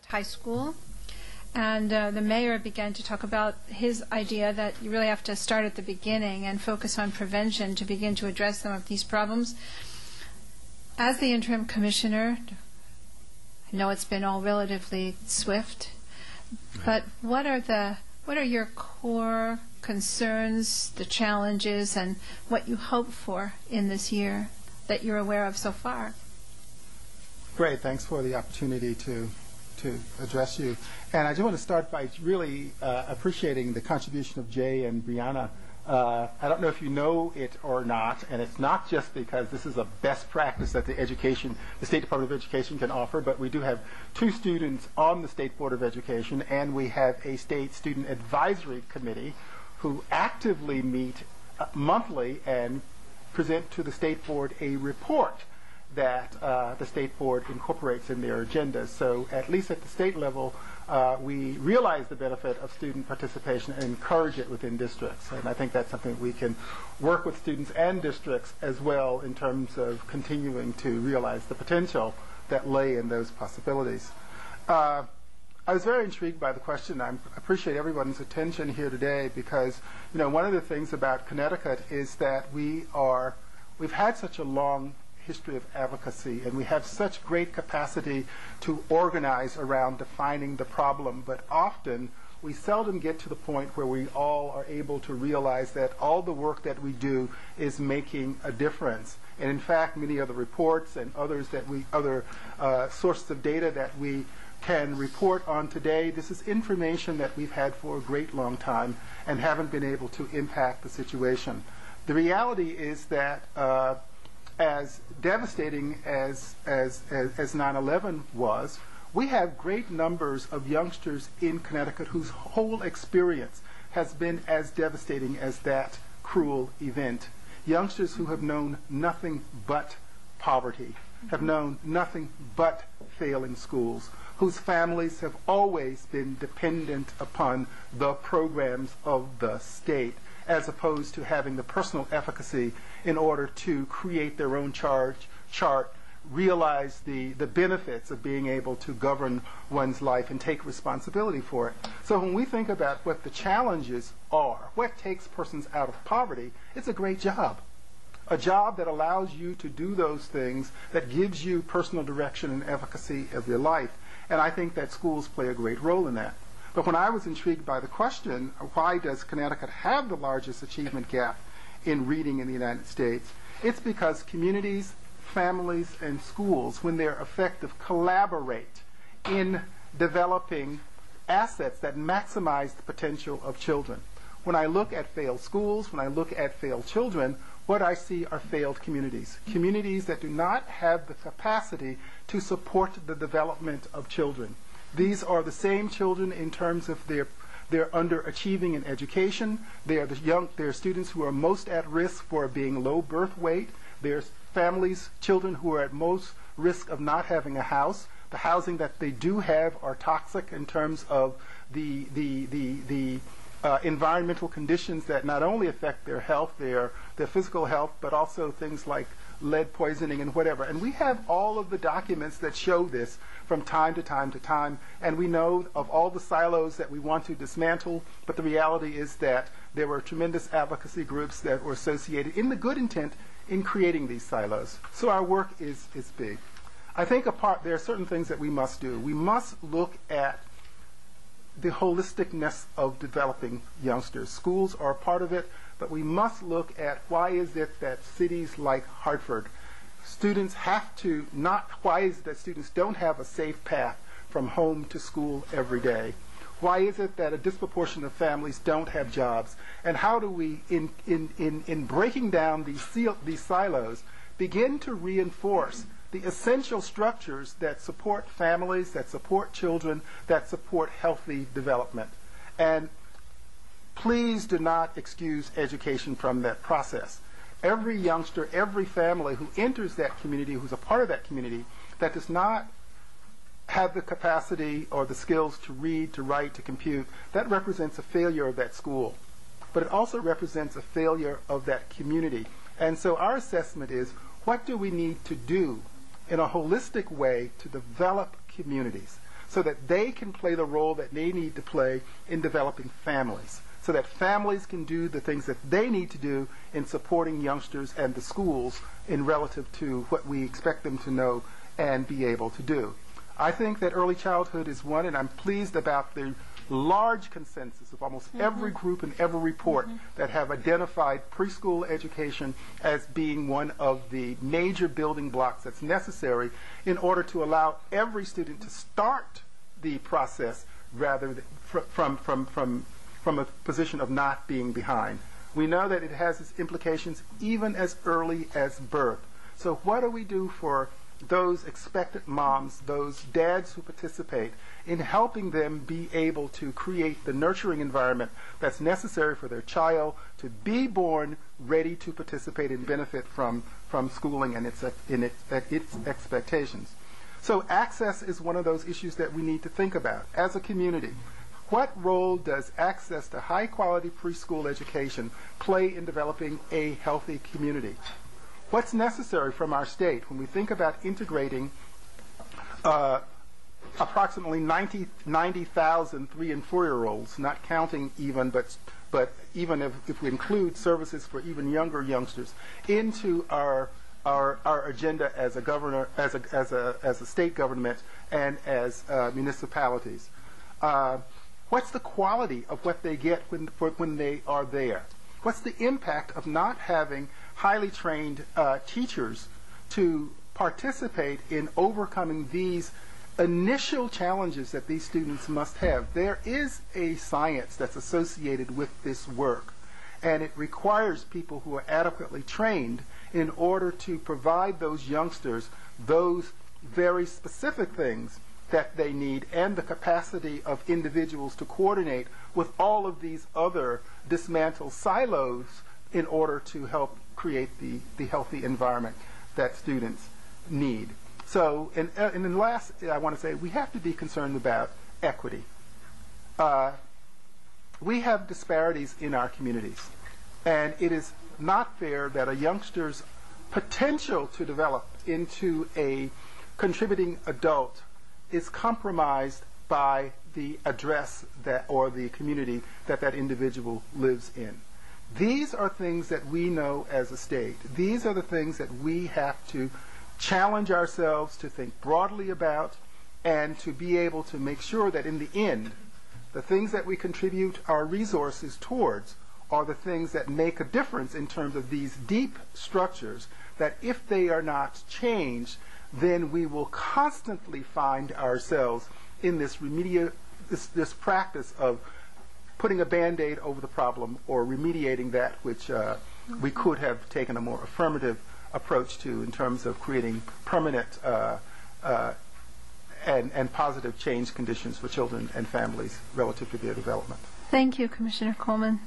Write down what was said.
high school. And the mayor began to talk about his idea that you really have to start at the beginning and focus on prevention to begin to address some of these problems. As the interim commissioner, I know it's been all relatively swift, but what are your core concerns, the challenges, and what you hope for in this year that you're aware of so far? Great. Thanks for the opportunity to address you. And I just want to start by really appreciating the contribution of Jay and Brianna. I don't know if you know it or not, and it's not just because this is a best practice that the State Department of Education can offer, but we do have 2 students on the State Board of Education, and we have a State Student Advisory Committee who actively meet monthly and present to the State Board a report that the State Board incorporates in their agendas. So at least at the state level, we realize the benefit of student participation and encourage it within districts. And I think that's something we can work with students and districts as well in terms of continuing to realize the potential that lay in those possibilities. I was very intrigued by the question. I appreciate everyone's attention here today because, one of the things about Connecticut is that we've had such a long history of advocacy, and we have such great capacity to organize around defining the problem, but often we seldom get to the point where we all are able to realize that all the work that we do is making a difference. And in fact, many of the reports and other sources of data that we can report on today, this is information that we've had for a great long time and haven't been able to impact the situation. The reality is that as devastating as 9/11 was, we have great numbers of youngsters in Connecticut whose whole experience has been as devastating as that cruel event. Youngsters who have known nothing but poverty, have known nothing but failing schools, whose families have always been dependent upon the programs of the state, as opposed to having the personal efficacy in order to create their own chart, realize the benefits of being able to govern one's life and take responsibility for it. So when we think about what the challenges are, what takes persons out of poverty, it's a great job. A job that allows you to do those things, that gives you personal direction and efficacy of your life. And I think that schools play a great role in that. But when I was intrigued by the question, why does Connecticut have the largest achievement gap in reading in the United States? It's because communities, families, and schools, when they're effective, collaborate in developing assets that maximize the potential of children. When I look at failed schools, when I look at failed children, what I see are failed communities. Communities that do not have the capacity to support the development of children. These are the same children in terms of they're underachieving in education. They're students who are most at risk for being low birth weight. There's families, children who are at most risk of not having a house. The housing that they do have are toxic in terms of the environmental conditions that not only affect their health, their physical health, but also things like lead poisoning and whatever. And we have all of the documents that show this from time to time to time, and we know of all the silos that we want to dismantle, but the reality is that there were tremendous advocacy groups that were associated in the good intent in creating these silos. So our work is big. I think there are certain things that we must do. We must look at the holisticness of developing youngsters. Schools are a part of it, but we must look at why is it that cities like Hartford, why is it that students don't have a safe path from home to school every day? Why is it that a disproportion of families don't have jobs? And how do we, in breaking down these silos, begin to reinforce the essential structures that support families, that support children, that support healthy development? And please do not excuse education from that process. Every youngster, every family who enters that community, who's a part of that community, that does not have the capacity or the skills to read, to write, to compute, that represents a failure of that school. But it also represents a failure of that community. And so our assessment is, what do we need to do in a holistic way to develop communities so that they can play the role that they need to play in developing families, so that families can do the things that they need to do in supporting youngsters and the schools in relative to what we expect them to know and be able to do. I think that early childhood is one, and I'm pleased about the large consensus of almost every group and every report that have identified preschool education as being one of the major building blocks that's necessary in order to allow every student to start the process rather than from a position of not being behind. We know that it has its implications even as early as birth. So what do we do for those expectant moms, those dads who participate in helping them be able to create the nurturing environment that's necessary for their child to be born ready to participate and benefit from schooling and its expectations? So access is one of those issues that we need to think about as a community. What role does access to high-quality preschool education play in developing a healthy community? What's necessary from our state when we think about integrating approximately 90,000 3- and 4-year-olds, not counting even, but even if we include services for even younger youngsters, into our agenda as a state government and as municipalities? What's the quality of what they get when they are there? What's the impact of not having highly trained teachers to participate in overcoming these initial challenges that these students must have? There is a science that's associated with this work, and it requires people who are adequately trained in order to provide those youngsters those very specific things that they need and the capacity of individuals to coordinate with all of these other dismantled silos in order to help create the healthy environment that students need. So, and then last, I want to say we have to be concerned about equity. We have disparities in our communities, and it is not fair that a youngster's potential to develop into a contributing adult is compromised by the address that or the community that that individual lives in. These are things that we know as a state. These are the things that we have to challenge ourselves to think broadly about and to be able to make sure that in the end, the things that we contribute our resources towards are the things that make a difference in terms of these deep structures that if they are not changed, then we will constantly find ourselves in this this practice of putting a Band-Aid over the problem or remediating that which we could have taken a more affirmative approach to in terms of creating permanent and positive change conditions for children and families relative to their development. Thank you, Commissioner Coleman.